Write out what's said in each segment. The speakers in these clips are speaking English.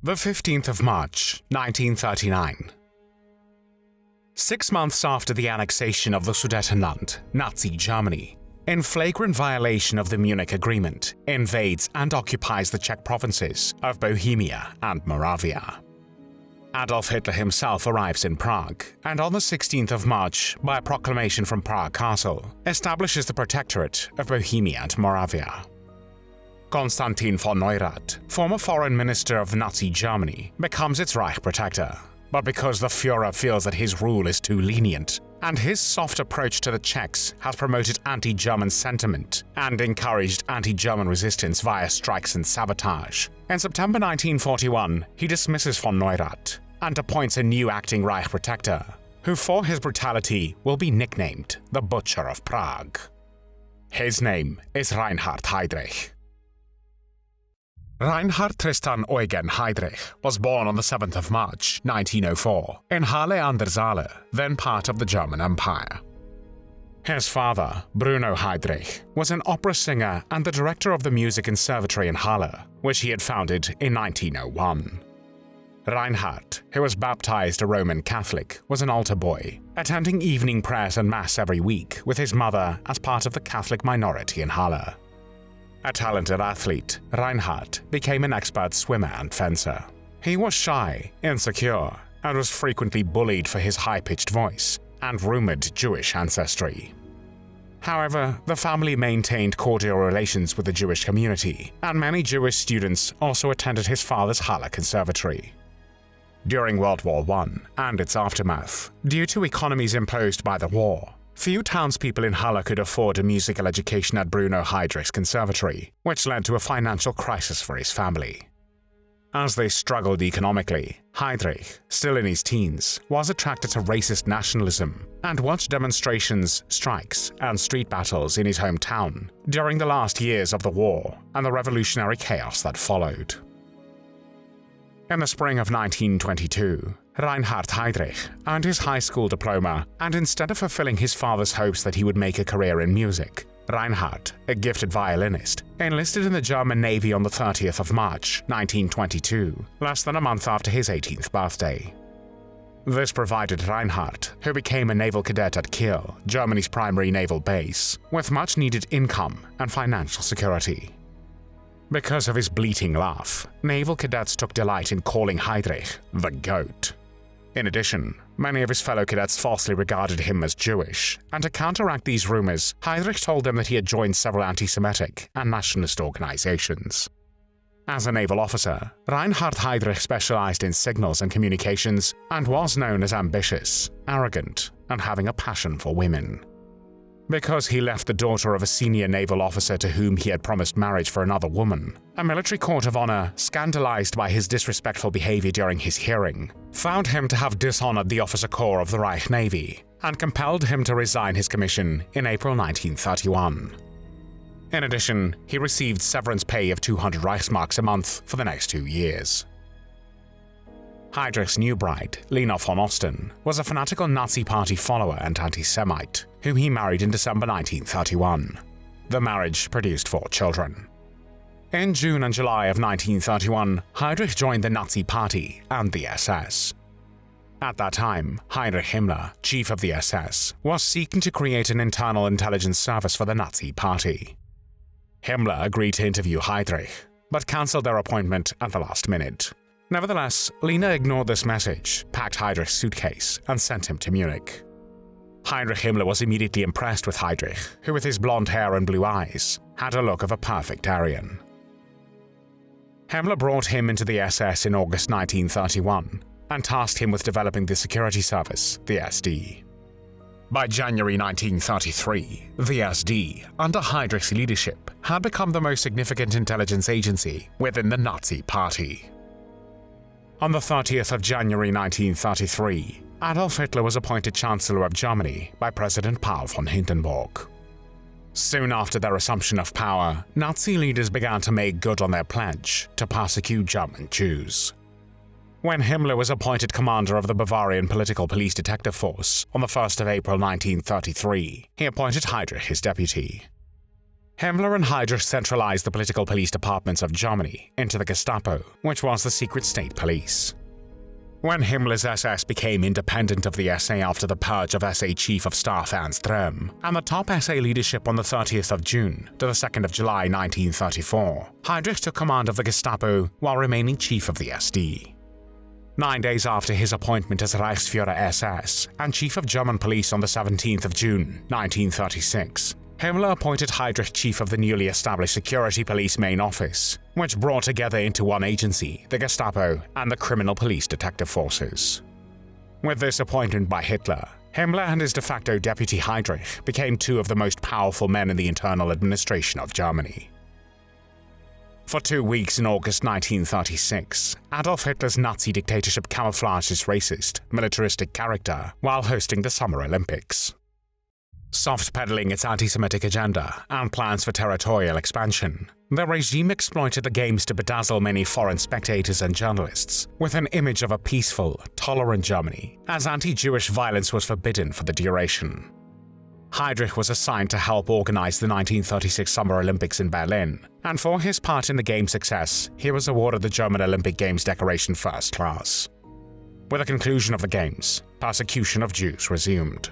The 15th of March, 1939. 6 months after the annexation of the Sudetenland, Nazi Germany, in flagrant violation of the Munich Agreement, invades and occupies the Czech provinces of Bohemia and Moravia. Adolf Hitler himself arrives in Prague, and on the 16th of March, by a proclamation from Prague Castle, establishes the Protectorate of Bohemia and Moravia. Konstantin von Neurath, former foreign minister of Nazi Germany, becomes its Reich protector. But because the Führer feels that his rule is too lenient, and his soft approach to the Czechs has promoted anti-German sentiment and encouraged anti-German resistance via strikes and sabotage, in September 1941 he dismisses von Neurath and appoints a new acting Reich protector, who for his brutality will be nicknamed the Butcher of Prague. His name is Reinhard Heydrich. Reinhard Tristan Eugen Heydrich was born on the 7th of March, 1904, in Halle an der Saale, then part of the German Empire. His father, Bruno Heydrich, was an opera singer and the director of the Music Conservatory in Halle, which he had founded in 1901. Reinhard, who was baptized a Roman Catholic, was an altar boy, attending evening prayers and mass every week with his mother as part of the Catholic minority in Halle. A talented athlete, Reinhard became an expert swimmer and fencer. He was shy, insecure, and was frequently bullied for his high-pitched voice and rumored Jewish ancestry. However, the family maintained cordial relations with the Jewish community, and many Jewish students also attended his father's Halle Conservatory. During World War I and its aftermath, due to economies imposed by the war, few townspeople in Halle could afford a musical education at Bruno Heydrich's conservatory, which led to a financial crisis for his family. As they struggled economically, Heydrich, still in his teens, was attracted to racist nationalism and watched demonstrations, strikes, and street battles in his hometown during the last years of the war and the revolutionary chaos that followed. In the spring of 1922, Reinhard Heydrich earned his high school diploma, and instead of fulfilling his father's hopes that he would make a career in music, Reinhard, a gifted violinist, enlisted in the German Navy on the 30th of March, 1922, less than a month after his 18th birthday. This provided Reinhard, who became a naval cadet at Kiel, Germany's primary naval base, with much-needed income and financial security. Because of his bleating laugh, naval cadets took delight in calling Heydrich the Goat. In addition, many of his fellow cadets falsely regarded him as Jewish, and to counteract these rumors, Heydrich told them that he had joined several anti-Semitic and nationalist organizations. As a naval officer, Reinhard Heydrich specialized in signals and communications and was known as ambitious, arrogant, and having a passion for women. Because he left the daughter of a senior naval officer to whom he had promised marriage for another woman, a military court of honor, scandalized by his disrespectful behavior during his hearing, found him to have dishonored the officer corps of the Reich Navy and compelled him to resign his commission in April 1931. In addition, he received severance pay of 200 Reichsmarks a month for the next 2 years. Heydrich's new bride, Lena von Osten, was a fanatical Nazi Party follower and anti-Semite, whom he married in December 1931. The marriage produced 4 children. In June and July of 1931, Heydrich joined the Nazi Party and the SS. At that time, Heinrich Himmler, chief of the SS, was seeking to create an internal intelligence service for the Nazi Party. Himmler agreed to interview Heydrich, but cancelled their appointment at the last minute. Nevertheless, Lena ignored this message, packed Heydrich's suitcase, and sent him to Munich. Heinrich Himmler was immediately impressed with Heydrich, who with his blonde hair and blue eyes, had a look of a perfect Aryan. Himmler brought him into the SS in August 1931, and tasked him with developing the security service, the SD. By January 1933, the SD, under Heydrich's leadership, had become the most significant intelligence agency within the Nazi Party. On the 30th of January 1933, Adolf Hitler was appointed Chancellor of Germany by President Paul von Hindenburg. Soon after their assumption of power, Nazi leaders began to make good on their pledge to persecute German Jews. When Himmler was appointed commander of the Bavarian Political Police Detective Force on the 1st of April 1933, he appointed Heydrich his deputy. Himmler and Heydrich centralized the political police departments of Germany into the Gestapo, which was the secret state police. When Himmler's SS became independent of the SA after the purge of SA Chief of Staff Ernst Röhm and the top SA leadership on the 30th of June to the 2nd of July 1934, Heydrich took command of the Gestapo while remaining chief of the SD. 9 days after his appointment as Reichsführer SS and Chief of German Police on the 17th of June 1936, Himmler appointed Heydrich chief of the newly established Security Police Main Office, which brought together into one agency the Gestapo and the criminal police detective forces. With this appointment by Hitler, Himmler and his de facto deputy Heydrich became two of the most powerful men in the internal administration of Germany. For 2 weeks in August 1936, Adolf Hitler's Nazi dictatorship camouflaged his racist, militaristic character while hosting the Summer Olympics. Soft-peddling its anti-Semitic agenda and plans for territorial expansion, the regime exploited the games to bedazzle many foreign spectators and journalists with an image of a peaceful, tolerant Germany, as anti-Jewish violence was forbidden for the duration. Heydrich was assigned to help organize the 1936 Summer Olympics in Berlin, and for his part in the game's success, he was awarded the German Olympic Games decoration First Class. With the conclusion of the Games, persecution of Jews resumed.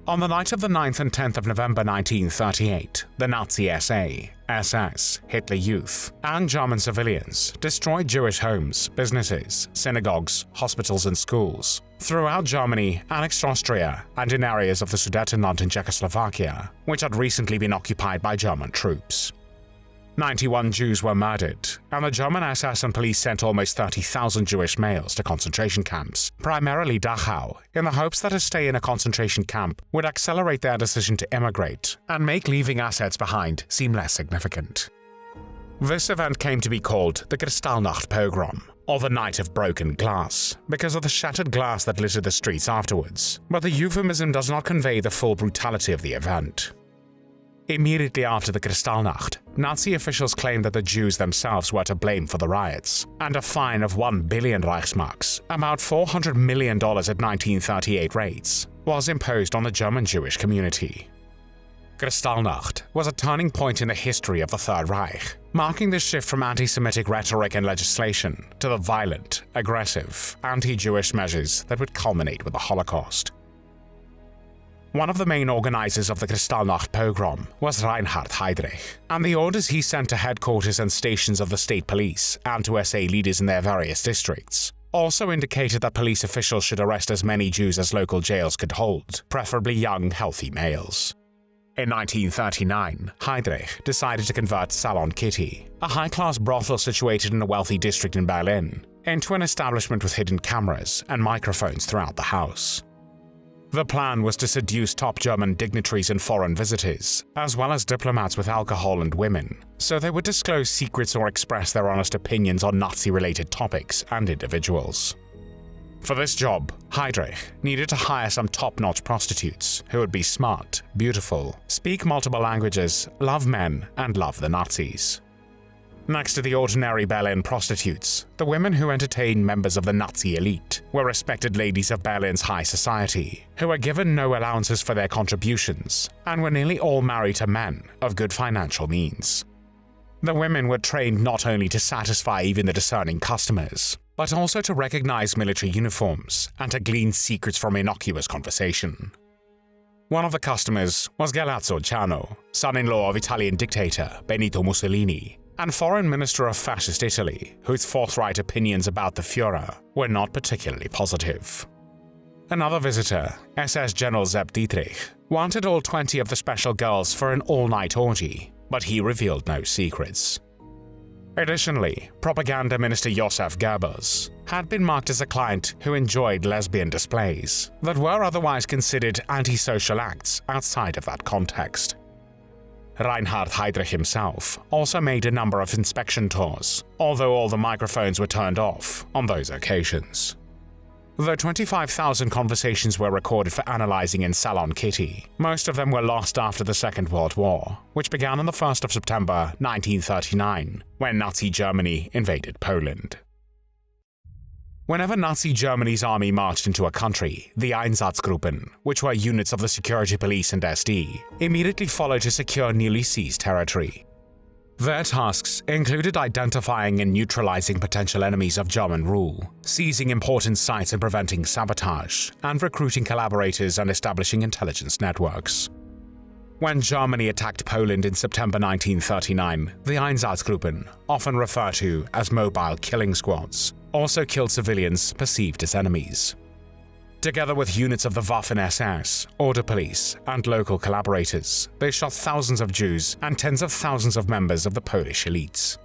On the night of the 9th and 10th of November 1938, the Nazi SA, SS, Hitler Youth, and German civilians destroyed Jewish homes, businesses, synagogues, hospitals and schools throughout Germany, annexed Austria, and in areas of the Sudetenland in Czechoslovakia, which had recently been occupied by German troops. 91 Jews were murdered, and the German SS and police sent almost 30,000 Jewish males to concentration camps, primarily Dachau, in the hopes that a stay in a concentration camp would accelerate their decision to immigrate and make leaving assets behind seem less significant. This event came to be called the Kristallnacht pogrom, or the Night of Broken Glass, because of the shattered glass that littered the streets afterwards, but the euphemism does not convey the full brutality of the event. Immediately after the Kristallnacht, Nazi officials claimed that the Jews themselves were to blame for the riots, and a fine of 1 billion Reichsmarks, about $400 million at 1938 rates, was imposed on the German Jewish community. Kristallnacht was a turning point in the history of the Third Reich, marking the shift from anti-Semitic rhetoric and legislation to the violent, aggressive, anti-Jewish measures that would culminate with the Holocaust. One of the main organizers of the Kristallnacht pogrom was Reinhard Heydrich, and the orders he sent to headquarters and stations of the state police and to SA leaders in their various districts also indicated that police officials should arrest as many Jews as local jails could hold, preferably young, healthy males. In 1939, Heydrich decided to convert Salon Kitty, a high-class brothel situated in a wealthy district in Berlin, into an establishment with hidden cameras and microphones throughout the house. The plan was to seduce top German dignitaries and foreign visitors, as well as diplomats with alcohol and women, so they would disclose secrets or express their honest opinions on Nazi-related topics and individuals. For this job, Heydrich needed to hire some top-notch prostitutes who would be smart, beautiful, speak multiple languages, love men, and love the Nazis. Next to the ordinary Berlin prostitutes, the women who entertained members of the Nazi elite were respected ladies of Berlin's high society, who were given no allowances for their contributions and were nearly all married to men of good financial means. The women were trained not only to satisfy even the discerning customers, but also to recognize military uniforms and to glean secrets from innocuous conversation. One of the customers was Galeazzo Ciano, son-in-law of Italian dictator Benito Mussolini, and foreign minister of fascist Italy, whose forthright opinions about the Führer were not particularly positive. Another visitor, SS General Sepp Dietrich, wanted all 20 of the special girls for an all-night orgy, but he revealed no secrets. Additionally, propaganda minister Josef Goebbels had been marked as a client who enjoyed lesbian displays that were otherwise considered antisocial acts outside of that context. Reinhard Heydrich himself also made a number of inspection tours, although all the microphones were turned off on those occasions. Though 25,000 conversations were recorded for analyzing in Salon Kitty, most of them were lost after the Second World War, which began on the 1st of September 1939, when Nazi Germany invaded Poland. Whenever Nazi Germany's army marched into a country, the Einsatzgruppen, which were units of the security police and SD, immediately followed to secure newly seized territory. Their tasks included identifying and neutralizing potential enemies of German rule, seizing important sites and preventing sabotage, and recruiting collaborators and establishing intelligence networks. When Germany attacked Poland in September 1939, the Einsatzgruppen, often referred to as mobile killing squads, also killed civilians perceived as enemies. Together with units of the Waffen-SS, Order Police, and local collaborators, they shot thousands of Jews and tens of thousands of members of the Polish elites.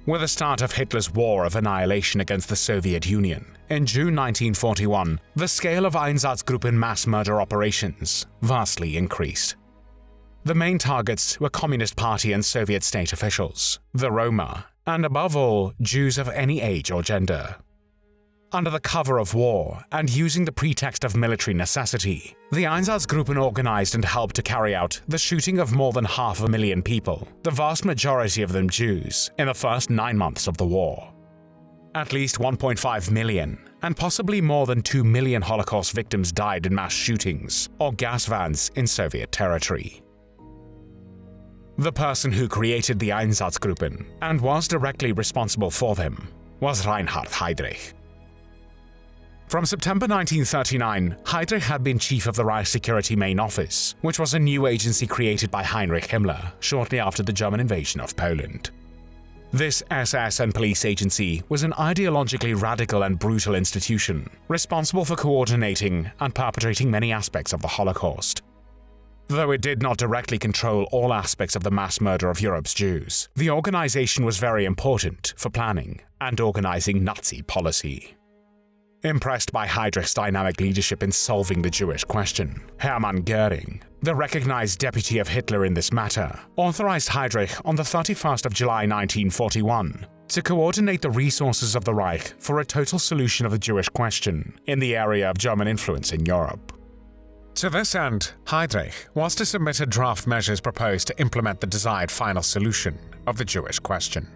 With the start of Hitler's war of annihilation against the Soviet Union, in June 1941, the scale of Einsatzgruppen mass murder operations vastly increased. The main targets were Communist Party and Soviet state officials, the Roma, and above all, Jews of any age or gender. Under the cover of war and using the pretext of military necessity, the Einsatzgruppen organized and helped to carry out the shooting of more than 500,000 people, the vast majority of them Jews, in the first 9 months of the war. At least 1.5 million, and possibly more than 2 million Holocaust victims died in mass shootings or gas vans in Soviet territory. The person who created the Einsatzgruppen and was directly responsible for them was Reinhard Heydrich. From September 1939, Heydrich had been chief of the Reich Security Main Office, which was a new agency created by Heinrich Himmler shortly after the German invasion of Poland. This SS and police agency was an ideologically radical and brutal institution, responsible for coordinating and perpetrating many aspects of the Holocaust. Though it did not directly control all aspects of the mass murder of Europe's Jews, the organization was very important for planning and organizing Nazi policy. Impressed by Heydrich's dynamic leadership in solving the Jewish question, Hermann Göring, the recognized deputy of Hitler in this matter, authorized Heydrich on the 31st of July 1941 to coordinate the resources of the Reich for a total solution of the Jewish question in the area of German influence in Europe. To this end, Heydrich was to submit a draft measures proposed to implement the desired final solution of the Jewish question.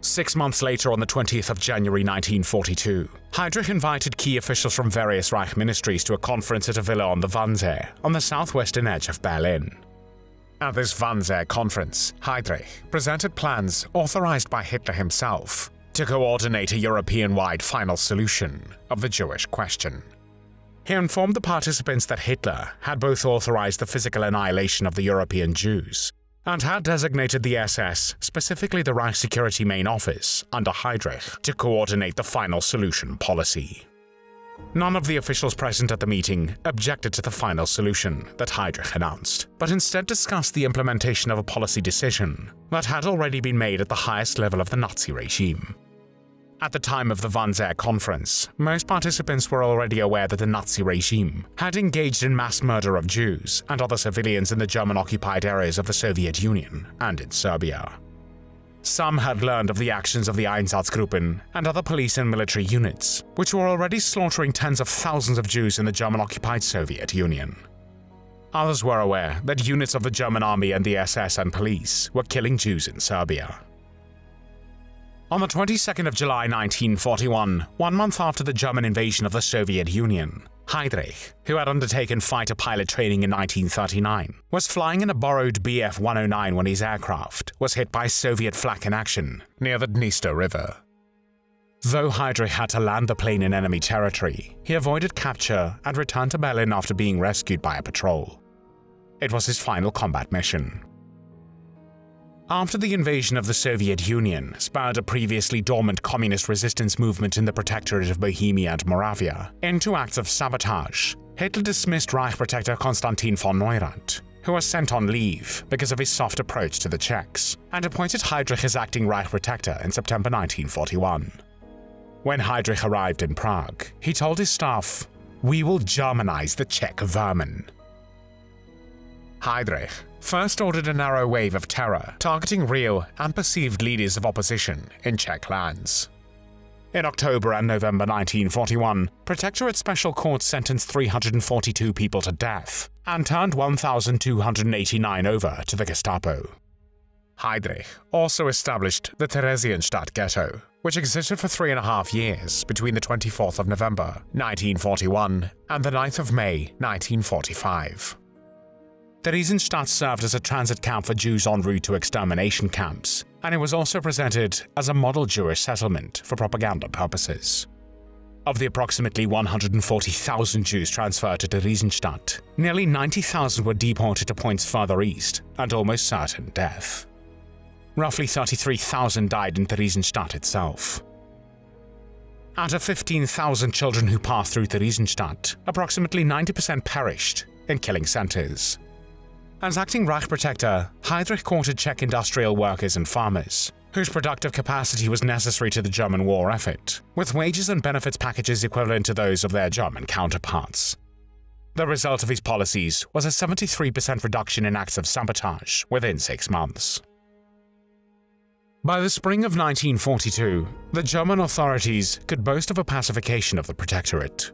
6 months later, on the 20th of January 1942, Heydrich invited key officials from various Reich ministries to a conference at a villa on the Wannsee, on the southwestern edge of Berlin. At this Wannsee Conference, Heydrich presented plans authorized by Hitler himself to coordinate a European-wide final solution of the Jewish question. He informed the participants that Hitler had both authorized the physical annihilation of the European Jews and had designated the SS, specifically the Reich Security Main Office, under Heydrich, to coordinate the final solution policy. None of the officials present at the meeting objected to the final solution that Heydrich announced, but instead discussed the implementation of a policy decision that had already been made at the highest level of the Nazi regime. At the time of the Wannsee Conference, most participants were already aware that the Nazi regime had engaged in mass murder of Jews and other civilians in the German-occupied areas of the Soviet Union and in Serbia. Some had learned of the actions of the Einsatzgruppen and other police and military units, which were already slaughtering tens of thousands of Jews in the German-occupied Soviet Union. Others were aware that units of the German army and the SS and police were killing Jews in Serbia. On the 22nd of July 1941, 1 month after the German invasion of the Soviet Union, Heydrich, who had undertaken fighter pilot training in 1939, was flying in a borrowed Bf-109 when his aircraft was hit by Soviet flak in action near the Dniester River. Though Heydrich had to land the plane in enemy territory, he avoided capture and returned to Berlin after being rescued by a patrol. It was his final combat mission. After the invasion of the Soviet Union spurred a previously dormant communist resistance movement in the Protectorate of Bohemia and Moravia into acts of sabotage, Hitler dismissed Reich Protector Konstantin von Neurath, who was sent on leave because of his soft approach to the Czechs, and appointed Heydrich as acting Reich Protector in September 1941. When Heydrich arrived in Prague, he told his staff, "We will Germanize the Czech vermin." Heydrich first ordered a narrow wave of terror targeting real and perceived leaders of opposition in Czech lands. In October and November 1941, Protectorate Special Courts sentenced 342 people to death and turned 1,289 over to the Gestapo. Heydrich also established the Theresienstadt ghetto, which existed for 3.5 years between the 24th of November 1941 and the 9th of May 1945. Theresienstadt served as a transit camp for Jews en route to extermination camps, and it was also presented as a model Jewish settlement for propaganda purposes. Of the approximately 140,000 Jews transferred to Theresienstadt, nearly 90,000 were deported to points further east and almost certain death. Roughly 33,000 died in Theresienstadt itself. Out of 15,000 children who passed through Theresienstadt, approximately 90% perished in killing centers. As acting Reich protector, Heydrich courted Czech industrial workers and farmers, whose productive capacity was necessary to the German war effort, with wages and benefits packages equivalent to those of their German counterparts. The result of his policies was a 73% reduction in acts of sabotage within 6 months. By the spring of 1942, the German authorities could boast of a pacification of the Protectorate.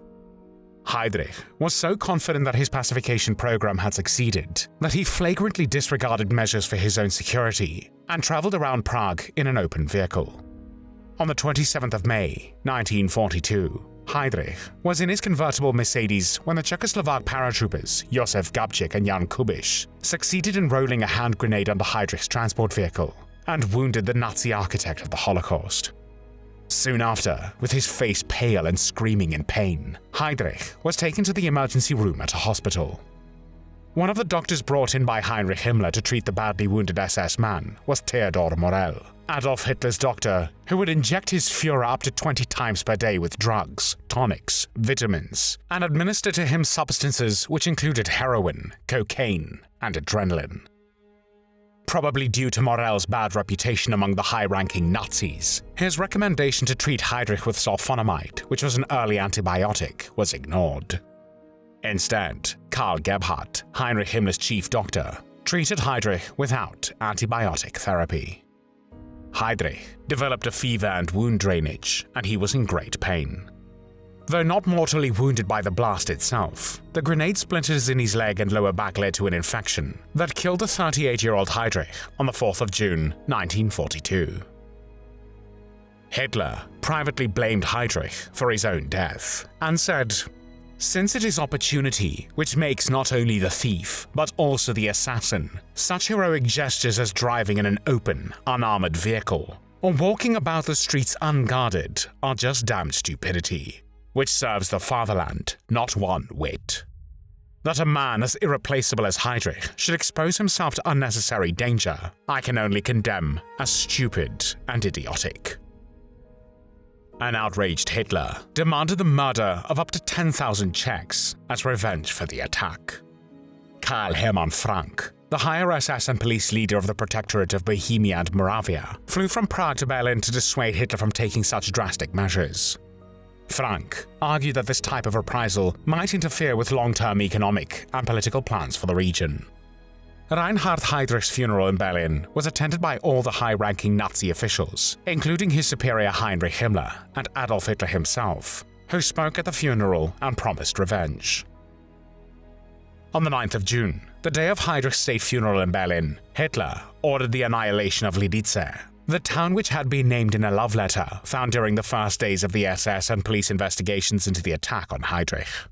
Heydrich was so confident that his pacification program had succeeded that he flagrantly disregarded measures for his own security and traveled around Prague in an open vehicle. On the 27th of May, 1942, Heydrich was in his convertible Mercedes when the Czechoslovak paratroopers Jozef, Gabčík and Jan Kubiš succeeded in rolling a hand grenade under Heydrich's transport vehicle and wounded the Nazi architect of the Holocaust. Soon after, with his face pale and screaming in pain, Heydrich was taken to the emergency room at a hospital. One of the doctors brought in by Heinrich Himmler to treat the badly wounded SS man was Theodor Morell, Adolf Hitler's doctor, who would inject his Führer up to 20 times per day with drugs, tonics, vitamins, and administer to him substances which included heroin, cocaine, and adrenaline. Probably due to Morell's bad reputation among the high-ranking Nazis, his recommendation to treat Heydrich with sulfonamide, which was an early antibiotic, was ignored. Instead, Karl Gebhardt, Heinrich Himmler's chief doctor, treated Heydrich without antibiotic therapy. Heydrich developed a fever and wound drainage, and he was in great pain. Though not mortally wounded by the blast itself, the grenade splinters in his leg and lower back led to an infection that killed the 38-year-old Heydrich on the 4th of June, 1942. Hitler privately blamed Heydrich for his own death and said, "Since it is opportunity which makes not only the thief, but also the assassin, such heroic gestures as driving in an open, unarmored vehicle or walking about the streets unguarded are just damned stupidity, which serves the fatherland not one whit. That a man as irreplaceable as Heydrich should expose himself to unnecessary danger, I can only condemn as stupid and idiotic." An outraged Hitler demanded the murder of up to 10,000 Czechs as revenge for the attack. Karl Hermann Frank, the higher SS and police leader of the Protectorate of Bohemia and Moravia, flew from Prague to Berlin to dissuade Hitler from taking such drastic measures. Frank argued that this type of reprisal might interfere with long-term economic and political plans for the region. Reinhard Heydrich's funeral in Berlin was attended by all the high-ranking Nazi officials, including his superior Heinrich Himmler and Adolf Hitler himself, who spoke at the funeral and promised revenge. On the 9th of June, the day of Heydrich's state funeral in Berlin, Hitler ordered the annihilation of Lidice, the town which had been named in a love letter found during the first days of the SS and police investigations into the attack on Heydrich.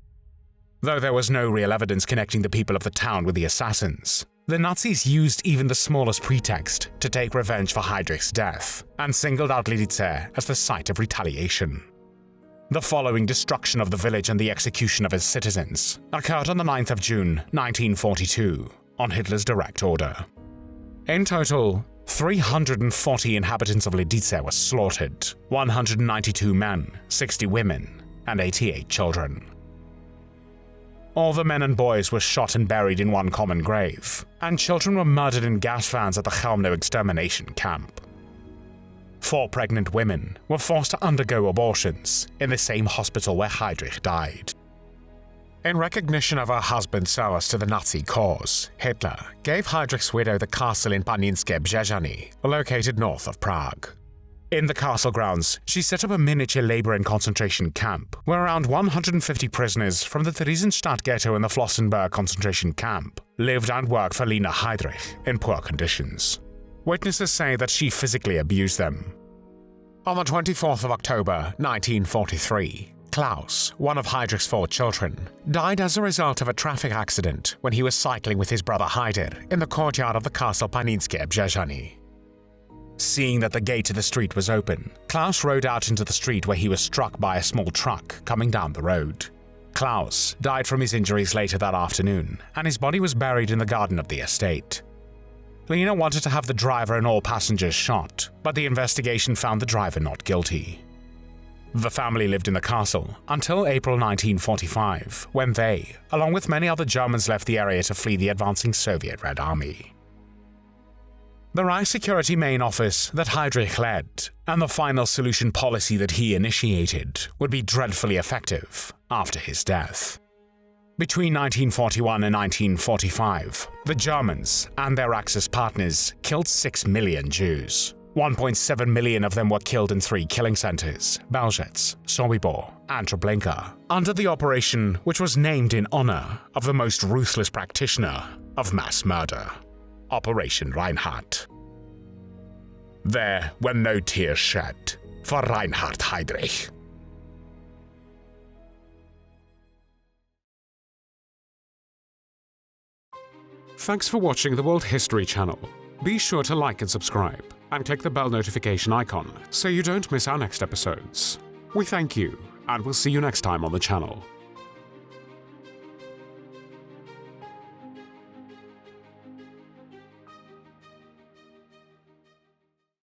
Though there was no real evidence connecting the people of the town with the assassins, the Nazis used even the smallest pretext to take revenge for Heydrich's death and singled out Lidice as the site of retaliation. The following destruction of the village and the execution of its citizens occurred on the 9th of June, 1942, on Hitler's direct order. In total, 340 inhabitants of Lidice were slaughtered, 192 men, 60 women, and 88 children. All the men and boys were shot and buried in one common grave, and children were murdered in gas vans at the Chelmno extermination camp. 4 pregnant women were forced to undergo abortions in the same hospital where Heydrich died. In recognition of her husband's service to the Nazi cause, Hitler gave Heydrich's widow the castle in Paninské Břežany, located north of Prague. In the castle grounds, she set up a miniature labor and concentration camp, where around 150 prisoners from the Theresienstadt ghetto and the Flossenburg concentration camp lived and worked for Lina Heydrich in poor conditions. Witnesses say that she physically abused them. On the 24th of October, 1943, Klaus, one of Heydrich's 4 children, died as a result of a traffic accident when he was cycling with his brother Heydrich in the courtyard of the Castle Paninské Břežany. Seeing that the gate to the street was open, Klaus rode out into the street where he was struck by a small truck coming down the road. Klaus died from his injuries later that afternoon, and his body was buried in the garden of the estate. Lena wanted to have the driver and all passengers shot, but the investigation found the driver not guilty. The family lived in the castle until April 1945, when they, along with many other Germans, left the area to flee the advancing Soviet Red Army. The Reich Security Main Office that Heydrich led, and the final solution policy that he initiated, would be dreadfully effective after his death. Between 1941 and 1945, the Germans and their Axis partners killed 6 million Jews. 1.7 million of them were killed in 3 killing centers, Belzec, Sobibor, and Treblinka, under the operation which was named in honor of the most ruthless practitioner of mass murder, Operation Reinhard. There were no tears shed for Reinhard Heydrich. Thanks for watching the World History channel. Be sure to like and subscribe, and click the bell notification icon so you don't miss our next episodes. We thank you, and we'll see you next time on the channel.